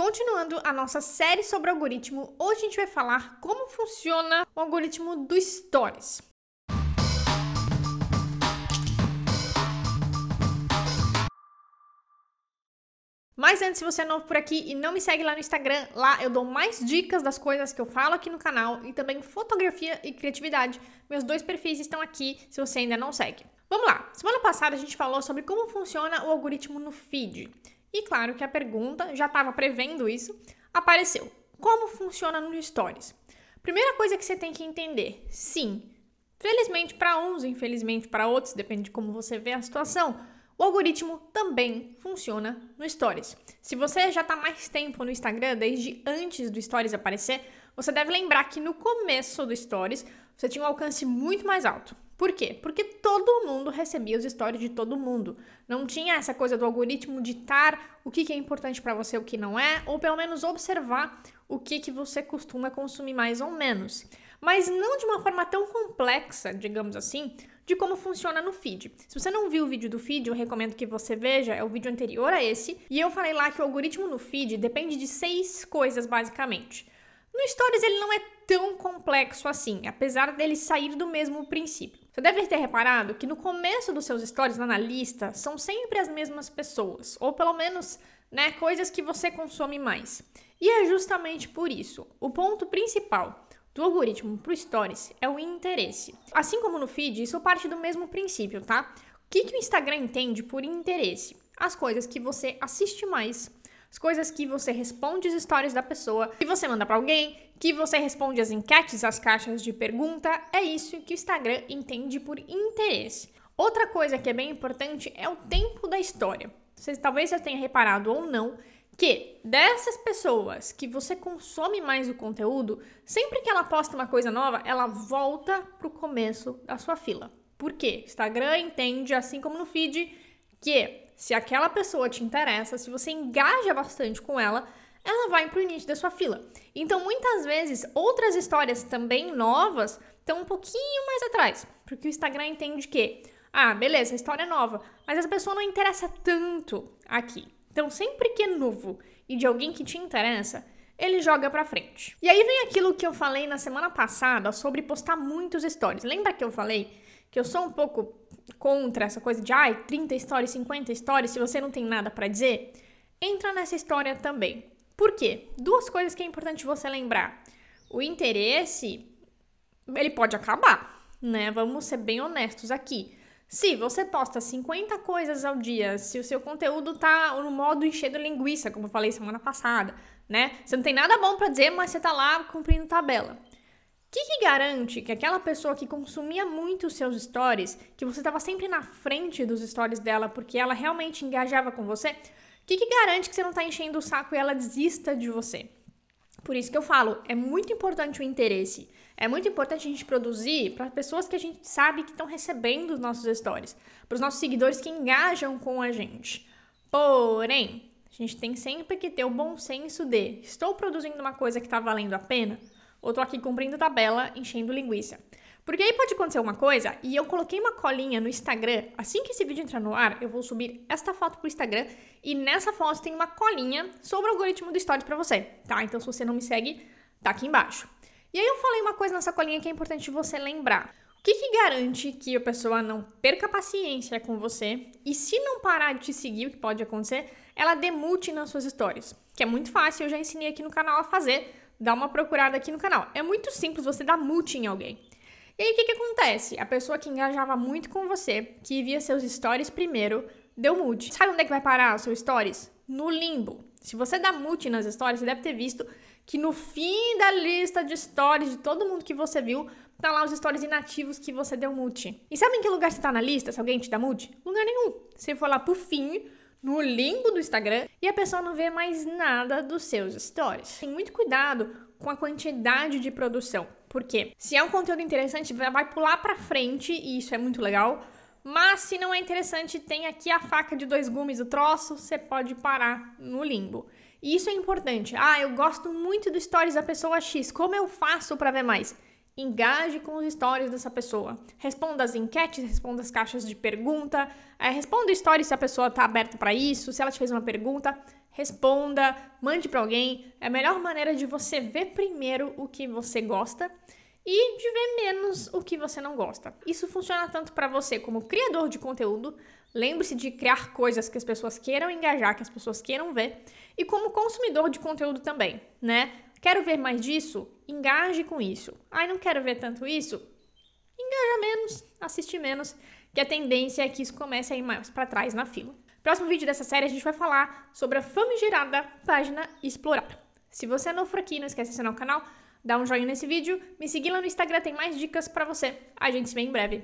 Continuando a nossa série sobre algoritmo, hoje a gente vai falar como funciona o algoritmo do Stories. Mas antes, se você é novo por aqui e não me segue lá no Instagram, lá eu dou mais dicas das coisas que eu falo aqui no canal e também fotografia e criatividade. Meus dois perfis estão aqui se você ainda não segue. Vamos lá! Semana passada a gente falou sobre como funciona o algoritmo no feed. E claro que a pergunta, já estava prevendo isso, apareceu. Como funciona no Stories? Primeira coisa que você tem que entender, sim, felizmente para uns, infelizmente para outros, depende de como você vê a situação, o algoritmo também funciona no Stories. Se você já está mais tempo no Instagram, desde antes do Stories aparecer, você deve lembrar que no começo do Stories você tinha um alcance muito mais alto. Por quê? Porque todo mundo recebia os stories de todo mundo. Não tinha essa coisa do algoritmo ditar o que é importante para você e o que não é, ou pelo menos observar o que você costuma consumir mais ou menos. Mas não de uma forma tão complexa, digamos assim, de como funciona no feed. Se você não viu o vídeo do feed, eu recomendo que você veja, é o vídeo anterior a esse, e eu falei lá que o algoritmo no feed depende de 6 coisas, basicamente. No Stories ele não é tão complexo assim, apesar dele sair do mesmo princípio. Você deve ter reparado que no começo dos seus stories lá na lista são sempre as mesmas pessoas, ou pelo menos, coisas que você consome mais. E é justamente por isso. O ponto principal do algoritmo para o Stories é o interesse. Assim como no feed, isso parte do mesmo princípio, tá? O que o Instagram entende por interesse? As coisas que você assiste mais, as coisas que você responde as stories da pessoa, que você manda para alguém, que você responde as enquetes, as caixas de pergunta, é isso que o Instagram entende por interesse. Outra coisa que é bem importante é o tempo da história. Talvez você tenha reparado ou não, que dessas pessoas que você consome mais o conteúdo, sempre que ela posta uma coisa nova, ela volta pro começo da sua fila. Por quê? O Instagram entende, assim como no feed, que se aquela pessoa te interessa, se você engaja bastante com ela, ela vai pro início da sua fila. Então, muitas vezes, outras histórias também novas estão um pouquinho mais atrás, porque o Instagram entende que, beleza, a história é nova, mas essa pessoa não interessa tanto aqui. Então, sempre que é novo e de alguém que te interessa, ele joga pra frente. E aí vem aquilo que eu falei na semana passada sobre postar muitos stories. Lembra que eu falei que eu sou um pouco contra essa coisa de 30 stories, 50 stories, se você não tem nada pra dizer? Entra nessa história também. Por quê? Duas coisas que é importante você lembrar. O interesse, ele pode acabar, né? Vamos ser bem honestos aqui. Se você posta 50 coisas ao dia, se o seu conteúdo tá no modo enchendo linguiça, como eu falei semana passada, né? Você não tem nada bom pra dizer, mas você tá lá cumprindo tabela. O que garante que aquela pessoa que consumia muito os seus stories, que você tava sempre na frente dos stories dela porque ela realmente engajava com você, o que garante que você não tá enchendo o saco e ela desista de você? Por isso que eu falo, é muito importante o interesse. É muito importante a gente produzir para pessoas que a gente sabe que estão recebendo os nossos stories, para os nossos seguidores que engajam com a gente. Porém, a gente tem sempre que ter o bom senso de estou produzindo uma coisa que está valendo a pena ou estou aqui cumprindo tabela, enchendo linguiça. Porque aí pode acontecer uma coisa, e eu coloquei uma colinha no Instagram, assim que esse vídeo entrar no ar, eu vou subir esta foto pro Instagram, e nessa foto tem uma colinha sobre o algoritmo do Stories pra você, tá? Então se você não me segue, tá aqui embaixo. E aí eu falei uma coisa nessa colinha que é importante você lembrar. O que garante que a pessoa não perca paciência com você, e se não parar de te seguir, o que pode acontecer, ela demute nas suas stories, que é muito fácil, eu já ensinei aqui no canal a fazer, dá uma procurada aqui no canal. É muito simples você dar mute em alguém. E aí, o que acontece? A pessoa que engajava muito com você, que via seus stories primeiro, deu mute. Sabe onde é que vai parar os seus stories? No limbo. Se você dá mute nas stories, você deve ter visto que no fim da lista de stories de todo mundo que você viu, tá lá os stories inativos que você deu mute. E sabe em que lugar você tá na lista, se alguém te dá mute? Lugar nenhum. Você for lá pro fim, no limbo do Instagram, e a pessoa não vê mais nada dos seus stories. Tem muito cuidado com a quantidade de produção. Por quê? Se é um conteúdo interessante, vai pular pra frente, e isso é muito legal. Mas se não é interessante, tem aqui a faca de 2 gumes, o troço, você pode parar no limbo. E isso é importante. Eu gosto muito dos stories da pessoa X. Como eu faço pra ver mais? Engaje com os stories dessa pessoa. Responda as enquetes, responda as caixas de pergunta. Responda stories se a pessoa tá aberta pra isso, se ela te fez uma pergunta. responda, mande para alguém. É a melhor maneira de você ver primeiro o que você gosta e de ver menos o que você não gosta. Isso funciona tanto para você como criador de conteúdo, lembre-se de criar coisas que as pessoas queiram engajar, que as pessoas queiram ver, e como consumidor de conteúdo também, né? Quero ver mais disso? Engaje com isso. Ai, não quero ver tanto isso? Engaja menos, assiste menos, que a tendência é que isso comece a ir mais para trás na fila. Próximo vídeo dessa série a gente vai falar sobre a famigerada página Explorar. Se você não for aqui, não esquece de assinar o canal, dá um joinha nesse vídeo, me seguir lá no Instagram, tem mais dicas pra você. A gente se vê em breve.